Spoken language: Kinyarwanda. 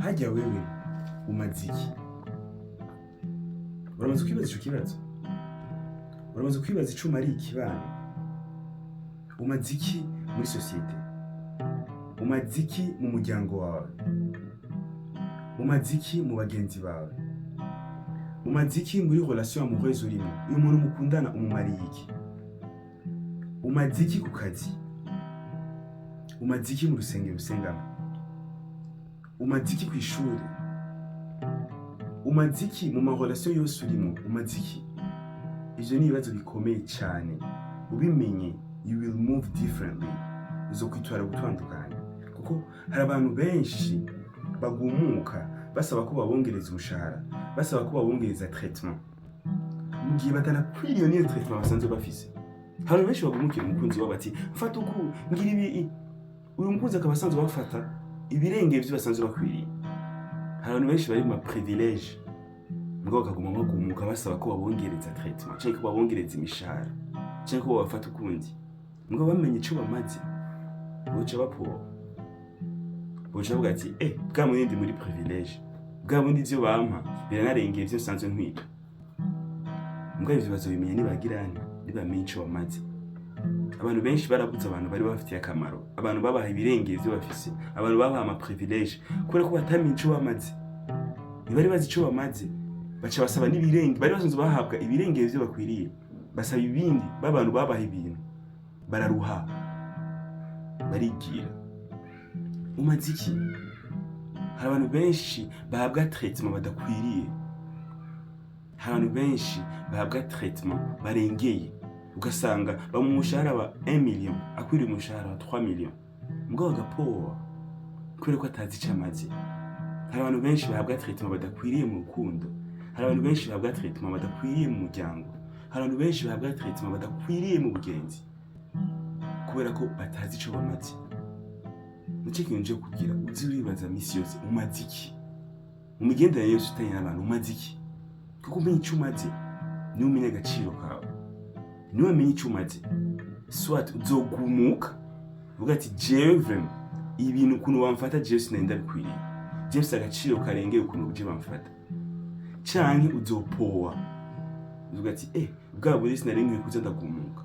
hajya wewe umaze iki? Uramaze kwibaza ico kibazo? Uramaze kwibaza ico umariye ikibano? Umaze iki muri sosiyete? Umaze iki mu muryango wawe? Umaze iki mu bagenzi bawe? Umaze iki muri relation amoureuse urimo? Uyu muntu mukundana umumariye iki? Umaze iki ku kazi? Umaze iki mu rusengero usengamo? Umaze iki kw'ishuri? Umaze iki mu marelation yose urimo? Umaze iki? Ivyo ni ibibazo bikomeye cyane. Ubimenye, you will move differently. Uzokwitwara gutandukanye. Kuko hari abantu benshi bagumuka basaba ko babongereza umushahara, basaba ko babongereza traitement. Mu gihe batanakwiriye niyo traitement basanzwe bafise. Hari abantu benshi bagumukira umukunzi wabo bati mfata uku ngira ibi, uyu mukunzi akaba asanzwe bafata ibirenge ivyo basanzwe bakwiriye. Hari abantu benshi bari mu privilege ngo bakaguma bagumuka basaba ko babongereza traitement cyangwa ko babongereza imishahara cyangwa ko babafata ukundi ngo bamenye ico bamaze boca bapfuba boca bavuga ati bwa mundi muri privilege bwa mundi ivyo bampa biranarengeye ivyo sanzwe nkwica mbwa ivyo bazobimenya nibagirana nibamenye ico bamaze. Abantu benshi barabuze abantu bari bafitiye akamaro, abantu babaha ibirengeye ivyo bafise, abantu babaha ama privilege kubera ko batamenye ico bamaze. Ntibari bazi ico bamaze baca basaba n'ibirenge, bari basanzwe bahabwa ibirengeye ivyo bakwiriye, basaba ibindi babantu babaha ibintu bararuha barigira. Umaze iki? Hari abantu benshi bahabwa traitement badakwiriye, hari abantu benshi bahabwa traitement barengeye, ugasanga bamu umushahara wa 1 million akwiriye umushahara wa 3 million mbwa bagapoa kubera ko atazi ico amaze. Hari abantu benshi bahabwa traitement badakwiriye mu rukundo, hari abantu benshi bahabwa traitement badakwiriye mu muryango, hari abantu benshi bahabwa traitement badakwiriye mu bugenzi kubera ko batazi ico bamaze. Nicyo kintu nje kugira uzi uribaza misi yose umaze iki mu migenderanire yose utanye n'abantu, umaze iki? Kuko umenye ico umaze niwe umenya agaciro kawe, niwe umenya ico umaze. Soit uzogumuka uvuga ati jewe vraiment ibintu ukuntu bamfata jewe sinenda bikwiriye, jewe si agaciro karengeye ukuntu uje bamfata, canke uzopowa uvuga ati bwa buri sinarengeye kuza ndagumuka